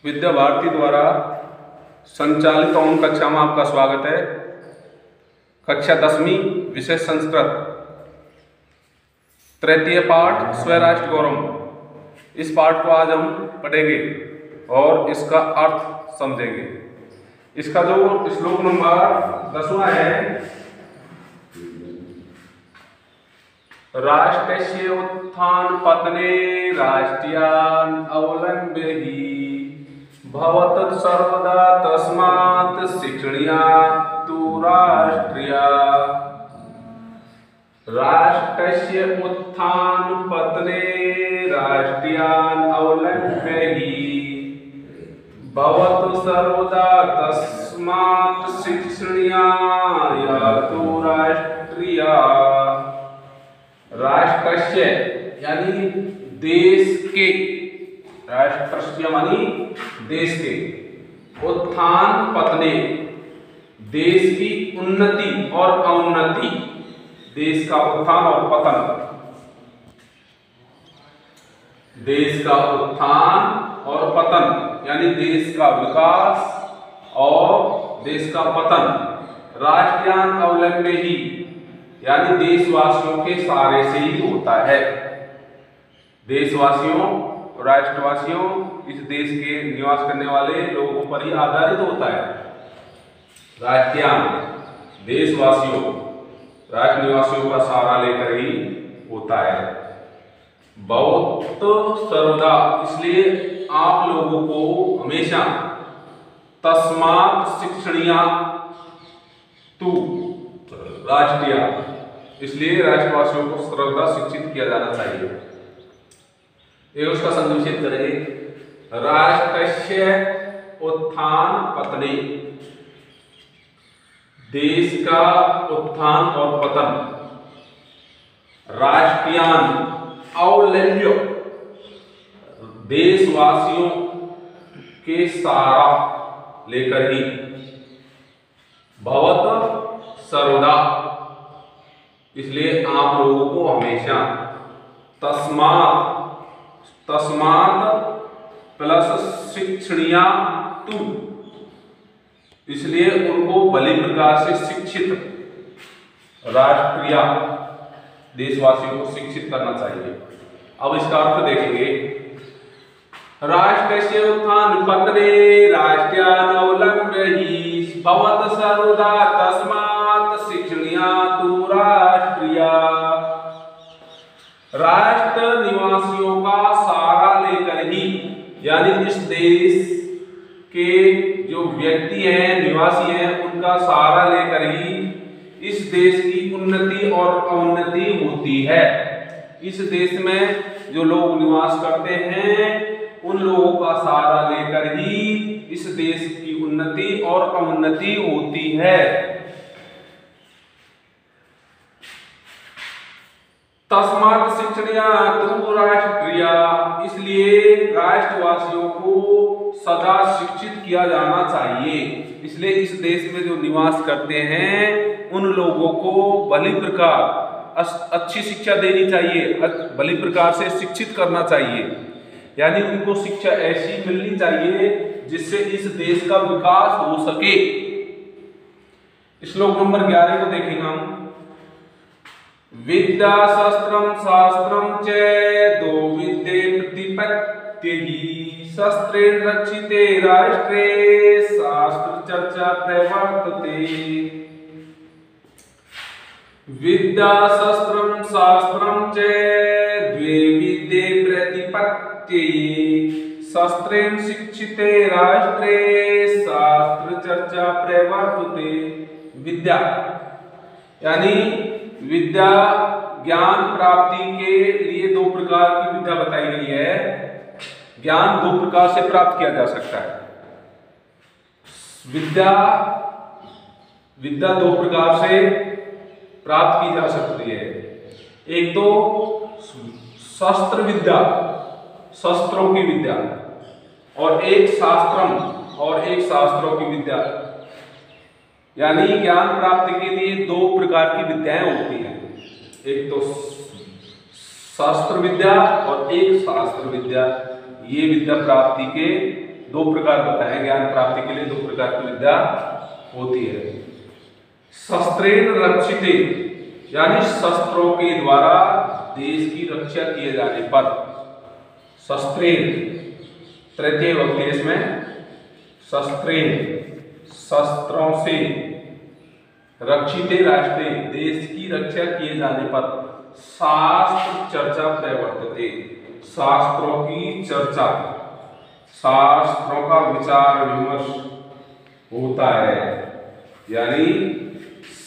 विद्या भारती द्वारा संचालित ऑन कक्षा में आपका स्वागत है। कक्षा 10वीं विषय संस्कृत, तृतीय पाठ स्वराष्ट्र गौरव। इस पाठ को आज हम पढ़ेंगे और इसका अर्थ समझेंगे। इसका जो श्लोक नंबर 10वां है, राष्ट्रस्य उत्थान पतने राष्ट्रियान् अवलंब्य हि भवत सर्वदा तस्मात् शिक्षणीया तु राष्ट्रिया। राष्ट्रस्य उत्थान पतने राष्ट्रियान् अवलंब्य हि भवत सर्वदा तस्मात् शिक्षणीया तु राष्ट्रिया। राष्ट्रस्य यानी देश के, राष्ट्रस्य मानी देश के, उत्थान पतने देश की उन्नति और अवनति, देश का उत्थान और पतन, देश का उत्थान और पतन यानी देश का विकास और देश का पतन। राष्ट्रियान् अवलंब्य हि यानी देशवासियों के सहारे से ही होता है। देशवासियों, राष्ट्रवासियों, इस देश के निवास करने वाले लोगों पर ही आधारित होता है। राष्ट्रियान् देशवासियों, राष्ट्र निवासियों का सहारा लेकर ही होता है। बहुत सर्वदा इसलिए आप लोगों को हमेशा, तस्मात् शिक्षणीया तु राष्ट्रिया, इसलिए राष्ट्रवासियों को सर्वदा शिक्षित किया जाना चाहिए। ये उसका संक्षेप करेंगे। राष्ट्रस्य उत्थान पतने, देश का उत्थान और पतन। राष्ट्रियान् अवलंब्य देशवासियों के सहारा लेकर ही, भवत सर्वदा इसलिए आप लोगों को हमेशा, तस्मात् प्लस शिक्षणीया तु इसलिए उनको भली प्रकार से शिक्षित, राष्ट्रीय देशवासियों को शिक्षित करना चाहिए। अब इसका अर्थ देखेंगे। राष्ट्रस्य उत्थान पतने राष्ट्रियान् अवलंब्य हि भवत सर्वदा तस्मात् शिक्षणीया तु राष्ट्रिया। राष्ट्र निवासियों का सहारा लेकर ही यानी इस देश के जो व्यक्ति हैं, निवासी हैं, उनका सहारा लेकर ही इस देश की उन्नति और अवनति होती है। इस देश में जो लोग निवास करते हैं उन लोगों का सहारा लेकर ही इस देश की उन्नति और अवनति होती है। तस्मात् शिक्षणीया तु राष्ट्रिया, इसलिए राष्ट्रवासियों को सदा शिक्षित किया जाना चाहिए। इसलिए इस देश में जो निवास करते हैं उन लोगों को भली प्रकार अच्छी शिक्षा देनी चाहिए, भली प्रकार से शिक्षित करना चाहिए। यानी उनको शिक्षा ऐसी मिलनी चाहिए जिससे इस देश का विकास हो सके। श्लोक नंबर 11 को देखेंगे हम। विद्या शस्त्रम शास्त्रम च दो विद्ये प्रतिपत्तिः शस्त्रेण रक्षिते राष्ट्रे शास्त्र चर्चा प्रवर्तते। विद्या शस्त्रम शास्त्रम च द्वे विद्ये प्रतिपत्तिः शस्त्रेण शिक्षिते राष्ट्रे शास्त्र चर्चा प्रवर्तते। विद्या यानी विद्या, ज्ञान प्राप्ति के लिए दो प्रकार की विद्या बताई गई है। ज्ञान दो प्रकार से प्राप्त किया जा सकता है। विद्या दो प्रकार से प्राप्त की जा सकती है। एक तो शस्त्र विद्या, शस्त्रों की विद्या, और एक शास्त्रम और एक शास्त्रों की विद्या। यानी ज्ञान प्राप्ति के लिए दो प्रकार की विद्याएं होती हैं। एक तो शास्त्र विद्या और एक शास्त्र विद्या। ये विद्या प्राप्ति के दो प्रकार बताए ज्ञान प्राप्ति के लिए, दो प्रकार की विद्या होती है। शस्त्रेण रक्षिते यानी शस्त्रों के द्वारा देश की रक्षा किए जाने पर, शस्त्रेण तृतीय विभक्ति इसमें, शस्त्रेण शस्त्रों से, रक्षिते राष्ट्रे देश की रक्षा किए जाने पर, शास्त्र चर्चा प्रवर्तते शास्त्रों की चर्चा, शास्त्रों का विचार विमर्श होता है, यानी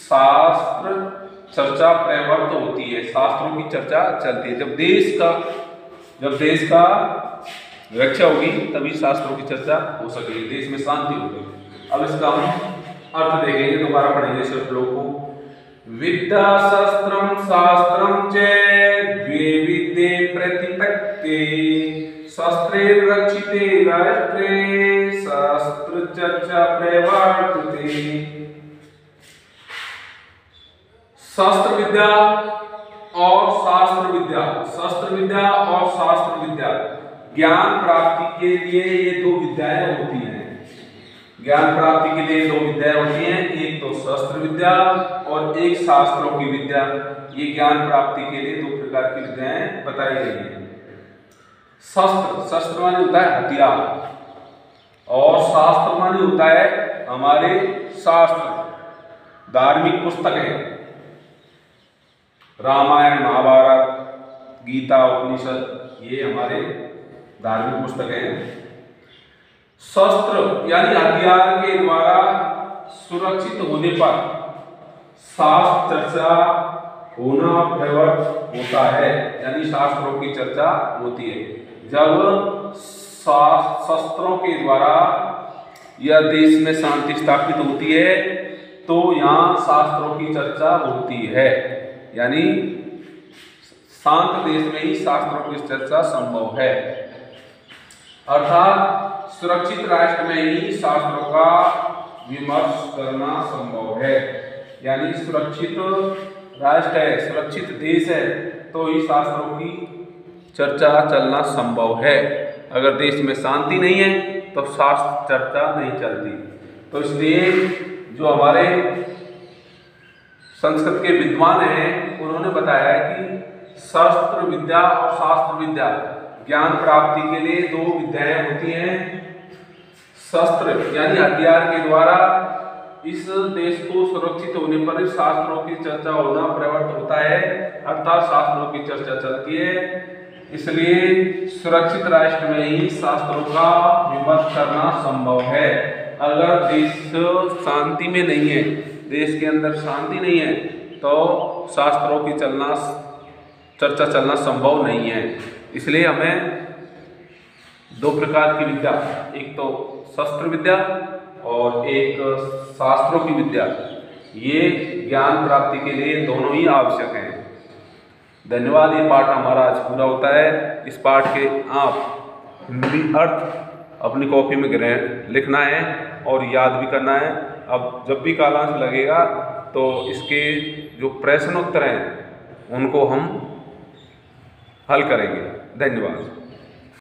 शास्त्र चर्चा प्रवर्त होती है, शास्त्रों की चर्चा चलती है। जब देश का रक्षा होगी तभी शास्त्रों की चर्चा हो सकेगी, देश में शांति होगी। अब इसका हम अर्थ देखेंगे, दोबारा पढ़ेंगे इस श्लोक को। विद्या शस्त्रम शास्त्रम च द्वे विद्ये प्रतिपत्ते शस्त्रेण रक्षिते राष्ट्रे शास्त्र चर्चा प्रवर्तते। शस्त्र विद्या और शास्त्र विद्या, शस्त्र विद्या और शास्त्र विद्या, ज्ञान प्राप्ति के लिए ये दो विद्याएं होती हैं। ज्ञान प्राप्ति के लिए दो विद्याएं होती हैं, एक तो शस्त्र विद्या और एक शास्त्रों की विद्या। ये ज्ञान प्राप्ति के लिए दो प्रकार की विद्याएं बताई गई हैं। शस्त्र माने होता है हथियार, और शास्त्र माने होता है हमारे शास्त्र, धार्मिक पुस्तकें, रामायण महाभारत गीता उपनिषद, ये हमारे धार्मिक पुस्तकें हैं। शस्त्र यानी हथियार के द्वारा सुरक्षित होने पर शास्त्र चर्चा होना प्रवर्त होता है, यानी शास्त्रों की चर्चा होती है। जब शस्त्रों के द्वारा यह देश में शांति स्थापित होती है तो यहाँ शास्त्रों की चर्चा होती है, यानी शांत देश में ही शास्त्रों की चर्चा संभव है। अर्थात सुरक्षित राष्ट्र में ही शास्त्रों का विमर्श करना संभव है, यानी सुरक्षित राष्ट्र है, सुरक्षित देश है तो ही शास्त्रों की चर्चा चलना संभव है। अगर देश में शांति नहीं है तो शास्त्र चर्चा नहीं चलती। तो इसलिए जो हमारे संस्कृत के विद्वान हैं उन्होंने बताया है कि शस्त्र विद्या और शास्त्र विद्या ज्ञान प्राप्ति के लिए दो विद्याएं होती हैं। शस्त्र यानी हथियार के द्वारा इस देश को सुरक्षित होने पर शास्त्रों की चर्चा होना प्रवर्त होता है, अर्थात शास्त्रों की चर्चा चलती है। इसलिए सुरक्षित राष्ट्र में ही शास्त्रों का विमर्श करना संभव है। अगर देश शांति में नहीं है, देश के अंदर शांति नहीं है तो शास्त्रों की चर्चा चलना संभव नहीं है। इसलिए हमें दो प्रकार की विद्या, एक तो शस्त्र विद्या और एक शास्त्रों की विद्या, ये ज्ञान प्राप्ति के लिए दोनों ही आवश्यक हैं। धन्यवाद। ये पाठ हमारा आज पूरा होता है। इस पाठ के आप हिंदी अर्थ अपनी कॉपी में लिखना है और याद भी करना है। अब जब भी कालांश लगेगा तो इसके जो प्रश्न उत्तर हैं उनको हम हल करेंगे। धन्यवाद।